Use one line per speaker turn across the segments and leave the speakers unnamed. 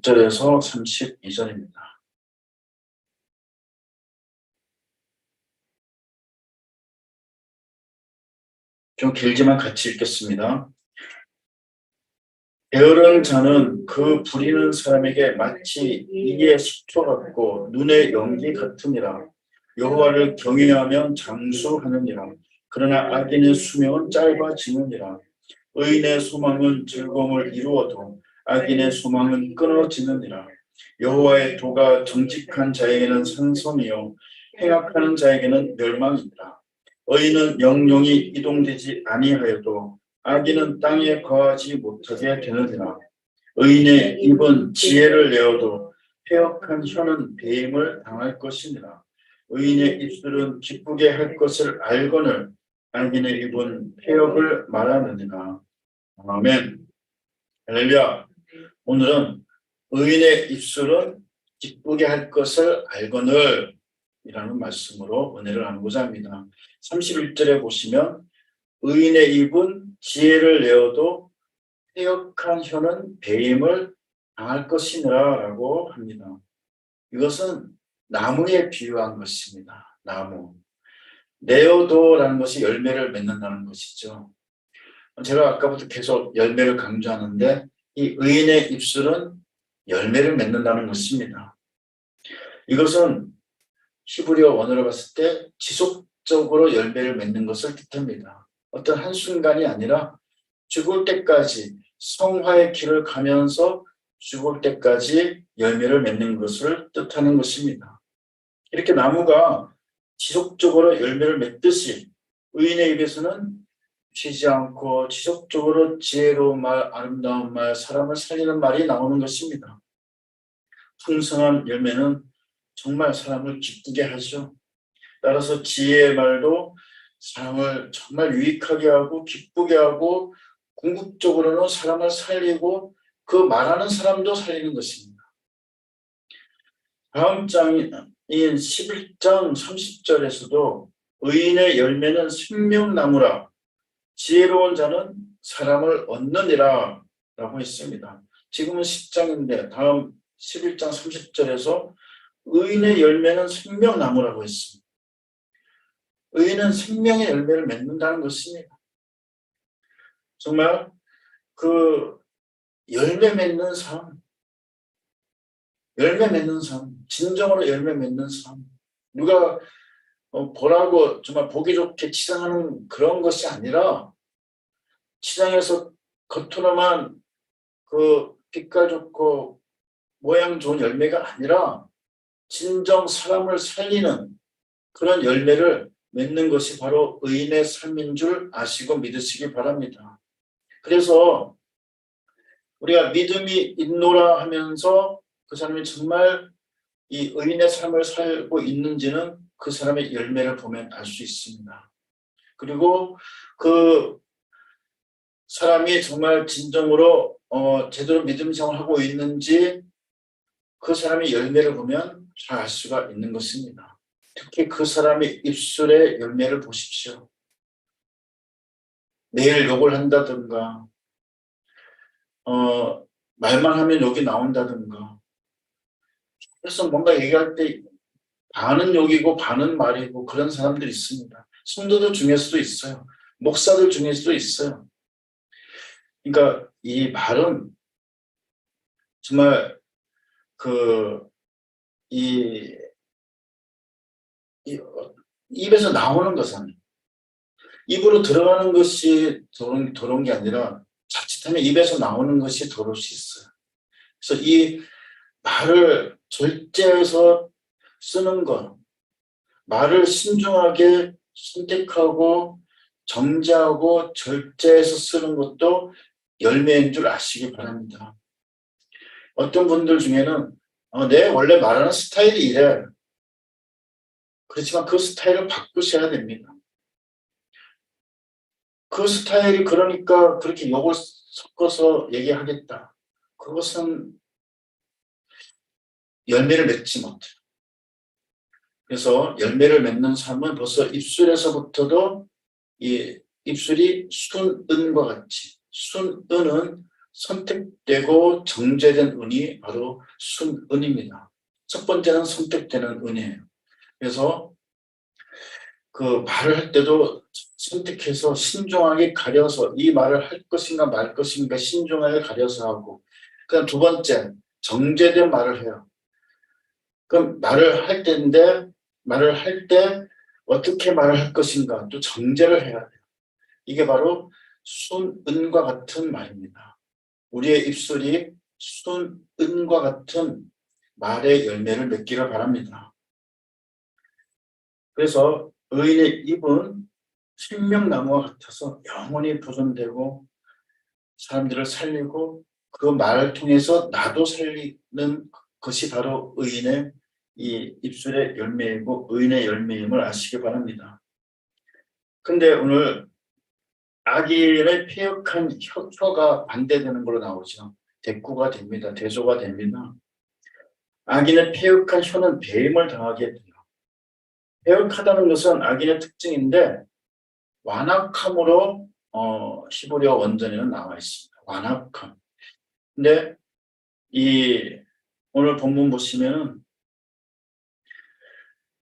36절에서 32절입니다. 좀 길지만 같이 읽겠습니다. 게으른 자는 그 부리는 사람에게 마치 이의 식초 같고 눈의 연기 같으니라. 여호와를 경외하면 장수하느니라. 그러나 악인의 수명은 짧아지느니라. 의인의 소망은 즐거움을 이루어도 악인의 소망은 끊어지느니라. 여호와의 도가 정직한 자에게는 산성이요 행악하는 자에게는 멸망이니라. 의인은 영영이 이동되지 아니하여도 악인은 땅에 거하지 못하게 되느니라. 의인의 입은 지혜를 내어도 패역한 혀는 배임을 당할 것이니라. 의인의 입술은 기쁘게 할 것을 알거늘 악인의 입은 패역을 말하느니라. 아멘. 할렐루야. 오늘은 의인의 입술은 기쁘게 할 것을 알거늘 이라는 말씀으로 은혜를 나누고자 합니다. 31절에 보시면 의인의 입은 지혜를 내어도 패역한 혀는 배임을 당할 것이니라 라고 합니다. 이것은 나무에 비유한 것입니다. 나무. 내어도라는 것이 열매를 맺는다는 것이죠. 제가 아까부터 계속 열매를 강조하는데 이 의인의 입술은 열매를 맺는다는 것입니다. 이것은 히브리어 원어로 봤을 때 지속적으로 열매를 맺는 것을 뜻합니다. 어떤 한순간이 아니라 죽을 때까지 성화의 길을 가면서 죽을 때까지 열매를 맺는 것을 뜻하는 것입니다. 이렇게 나무가 지속적으로 열매를 맺듯이 의인의 입에서는 쉬지 않고 지속적으로 지혜로운 말, 아름다운 말, 사람을 살리는 말이 나오는 것입니다. 풍성한 열매는 정말 사람을 기쁘게 하죠. 따라서 지혜의 말도 사람을 정말 유익하게 하고 기쁘게 하고 궁극적으로는 사람을 살리고 그 말하는 사람도 살리는 것입니다. 다음 장인 11장 30절에서도 의인의 열매는 생명나무라 지혜로운 자는 사람을 얻느니라 라고 했습니다. 지금은 10장인데 다음 11장 30절에서 의인의 열매는 생명나무라고 했습니다. 의인은 생명의 열매를 맺는다는 것입니다. 정말 그 열매 맺는 삶, 진정으로 열매 맺는 삶, 누가 보라고 정말 보기 좋게 치장하는 그런 것이 아니라 치장에서 겉으로만 그 빛깔 좋고 모양 좋은 열매가 아니라 진정 사람을 살리는 그런 열매를 맺는 것이 바로 의인의 삶인 줄 아시고 믿으시기 바랍니다. 그래서 우리가 믿음이 있노라 하면서 그 사람이 정말 이 의인의 삶을 살고 있는지는 그 사람의 열매를 보면 알 수 있습니다. 그리고 그 사람이 정말 진정으로 제대로 믿음 생활을 하고 있는지 그 사람의 열매를 보면 잘 알 수가 있는 것입니다. 특히 그 사람의 입술의 열매를 보십시오. 매일 욕을 한다든가 말만 하면 욕이 나온다든가 그래서 뭔가 얘기할 때 반은 욕이고 반은 말이고 그런 사람들이 있습니다. 성도들 중에서도 있어요. 목사들 중에서도 있어요. 그러니까 이 말은 정말 입에서 나오는 것은 입으로 들어가는 것이 더러운 게 아니라 자칫하면 입에서 나오는 것이 더러울 수 있어요. 그래서 이 말을 절제해서 쓰는 것, 말을 신중하게 선택하고 정제하고 절제해서 쓰는 것도 열매인 줄 아시기 바랍니다. 어떤 분들 중에는 내 원래 말하는 스타일이 이래. 그렇지만 그 스타일을 바꾸셔야 됩니다. 그 스타일이 그러니까 그렇게 욕을 섞어서 얘기하겠다. 그것은 열매를 맺지 못해요. 그래서 열매를 맺는 삶은 벌써 입술에서부터도 이 입술이 순은과 같이 순은은 선택되고 정제된 은이 바로 순은입니다. 첫 번째는 선택되는 은이에요. 그래서 그 말을 할 때도 선택해서 신중하게 가려서 이 말을 할 것인가 말 것인가 신중하게 가려서 하고, 그다음 두 번째 정제된 말을 해요. 그럼 말을 할 때인데 말을 할 때 어떻게 말을 할 것인가 또 정제를 해야 돼요. 이게 바로 순은과 같은 말입니다. 우리의 입술이 순은과 같은 말의 열매를 맺기를 바랍니다. 그래서 의인의 입은 생명나무와 같아서 영원히 보존되고 사람들을 살리고 그 말을 통해서 나도 살리는 것이 바로 의인의 이 입술의 열매이고 의인의 열매임을 아시기 바랍니다. 근데 오늘 악인의 패역한 혀가 반대되는 걸로 나오죠. 대꾸가 됩니다. 대조가 됩니다. 악인의 패역한 혀는 배임을 당하게 돼요. 패역하다는 것은 악인의 특징인데 완악함으로 히브리어 원전에는 나와 있습니다. 완악함. 근데 이 오늘 본문 보시면은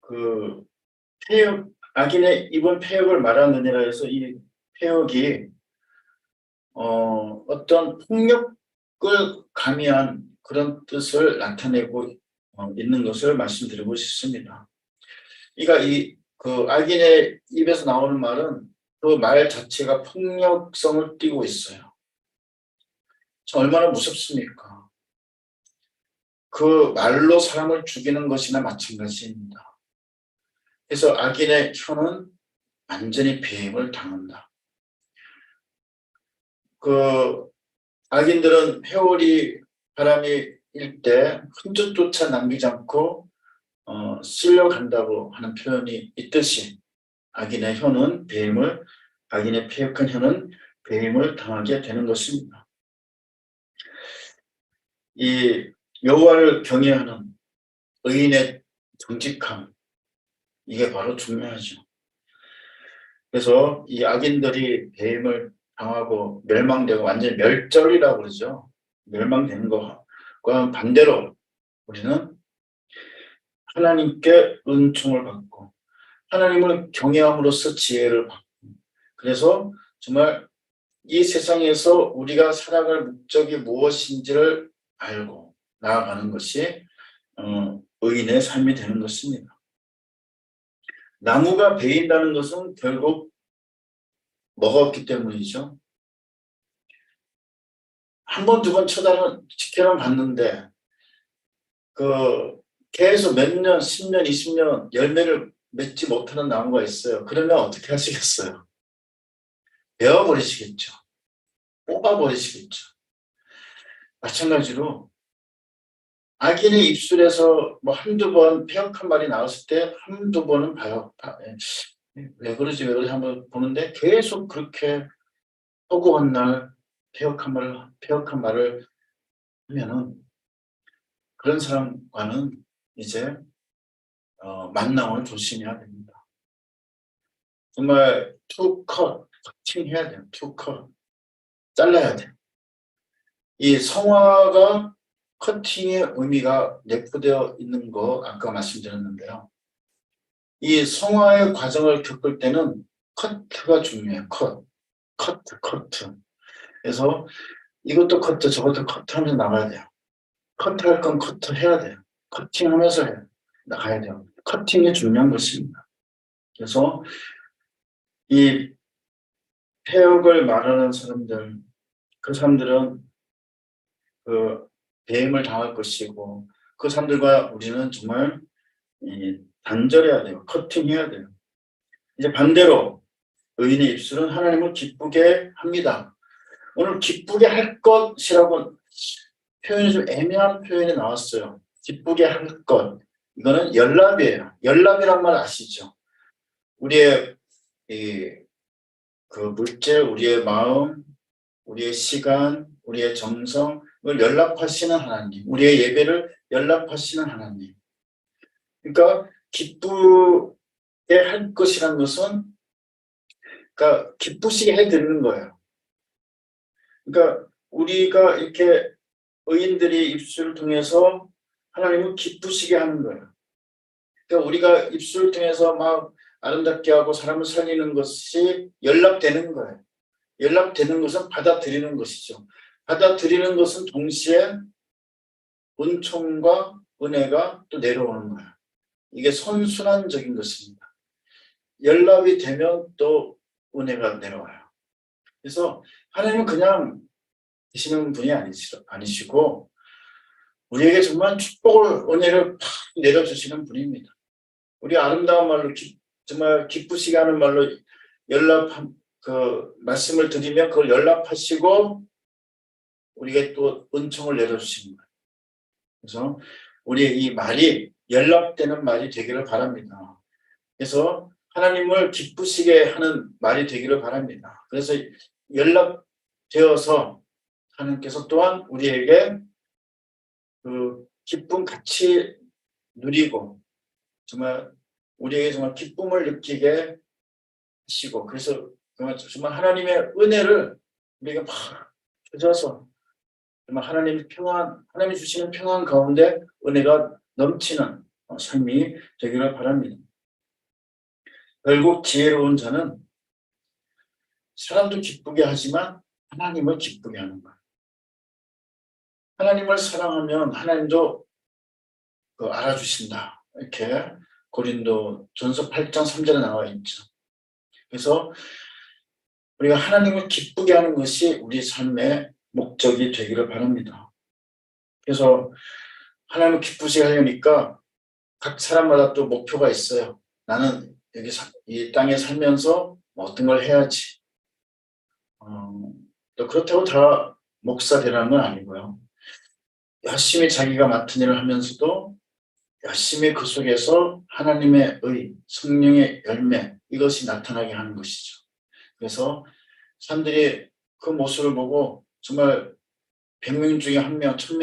그 패역, 악인의 입은 패역을 말하느니라 해서 이 패역이 어떤 폭력을 가미한 그런 뜻을 나타내고 있는 것을 말씀드리고 싶습니다. 그러니까 그 악인의 입에서 나오는 말은 그 말 자체가 폭력성을 띠고 있어요. 얼마나 무섭습니까? 그 말로 사람을 죽이는 것이나 마찬가지입니다. 그래서 악인의 혀는 완전히 배임을 당한다. 그 악인들은 회오리 바람이 일 때 흔적조차 남기지 않고 쓸려간다고 하는 표현이 있듯이 악인의 패역한 혀는 배임을 당하게 되는 것입니다. 이 여호와를 경외하는 의인의 정직함, 이게 바로 중요하죠. 그래서 이 악인들이 배임을 당하고 멸망되고 완전히 멸절이라고 그러죠. 멸망되는 것과 반대로 우리는 하나님께 은총을 받고 하나님을 경외함으로써 지혜를 받고, 그래서 정말 이 세상에서 우리가 살아갈 목적이 무엇인지를 알고 나아가는 것이 의인의 삶이 되는 것입니다. 나무가 베인다는 것은 결국 먹었기 때문이죠. 한 번, 두 번 지켜는 봤는데 계속 몇 년, 10년, 20년 열매를 맺지 못하는 나무가 있어요. 그러면 어떻게 하시겠어요? 베어버리시겠죠. 뽑아버리시겠죠. 마찬가지로 악인의 입술에서 뭐 한두 번 패역한 말이 나왔을 때 한두 번은 봐요. 왜 그러지 한번 보는데 계속 그렇게 허구한 날 패역한 말을 하면은 그런 사람과는 이제 만남을 조심해야 됩니다. 정말 커팅해야 돼요. 투컷 잘라야 돼요. 이 성화가 커팅의 의미가 내포되어 있는 거 아까 말씀드렸는데요. 이 성화의 과정을 겪을 때는 커트가 중요해요. 커트. 그래서 이것도 커트, 저것도 커트하면서 나가야 돼요. 커트할 건 커트해야 돼요. 커팅하면서 나가야 돼요. 커팅이 중요한 것입니다. 그래서 이 폐역을 말하는 사람들, 그 사람들은 그 배임을 당할 것이고 그 사람들과 우리는 정말 단절해야 돼요. 커팅해야 돼요. 이제 반대로 의인의 입술은 하나님을 기쁘게 합니다. 오늘 기쁘게 할 것이라고 표현이 좀 애매한 표현이 나왔어요. 기쁘게 할 것. 이거는 연락이에요. 연락이란 말 아시죠? 우리의 그 물질, 우리의 마음, 우리의 시간, 우리의 정성을 연락하시는 하나님, 우리의 예배를 연락하시는 하나님. 그러니까 기쁘게 할 것이라는 것은 그러니까 기쁘시게 해드리는 거예요. 그러니까 우리가 이렇게 의인들이 입술을 통해서 하나님을 기쁘시게 하는 거예요. 그러니까 우리가 입술을 통해서 막 아름답게 하고 사람을 살리는 것이 연락되는 거예요. 연락되는 것은 받아들이는 것이죠. 받아들이는 것은 동시에 은총과 은혜가 또 내려오는 거예요. 이게 선순환적인 것입니다. 연락이 되면 또 은혜가 내려와요. 그래서 하나님은 그냥 계시는 분이 아니시고 우리에게 정말 축복을 은혜를 팍 내려주시는 분입니다. 우리 아름다운 말로 정말 기쁘시게 하는 말로 말씀을 드리면 그걸 연락하시고 우리에게 또 은총을 내려주시는 거예요. 그래서 우리의 이 말이 연락되는 말이 되기를 바랍니다. 그래서 하나님을 기쁘시게 하는 말이 되기를 바랍니다. 그래서 연락되어서 하나님께서 또한 우리에게 그 기쁨 같이 누리고 정말 우리에게 정말 기쁨을 느끼게 하시고 그래서 정말 하나님의 은혜를 우리가 막 젖어서 정말 하나님이 주시는 평안 가운데 은혜가 넘치는 삶이 되기를 바랍니다. 결국 지혜로운 자는 사람도 기쁘게 하지만 하나님을 기쁘게 하는 거예요. 하나님을 사랑하면 하나님도 알아주신다. 이렇게 고린도 전서 8장 3절에 나와 있죠. 그래서 우리가 하나님을 기쁘게 하는 것이 우리 삶의 목적이 되기를 바랍니다. 그래서 하나님을 기쁘시게 하려니까 각 사람마다 또 목표가 있어요. 나는 여기 이 땅에 살면서 어떤 걸 해야지. 또 그렇다고 다 목사 되라는 건 아니고요. 열심히 자기가 맡은 일을 하면서도 열심히 그 속에서 하나님의 성령의 열매 이것이 나타나게 하는 것이죠. 그래서 사람들이 그 모습을 보고 정말 100명 중에 1명, 1000명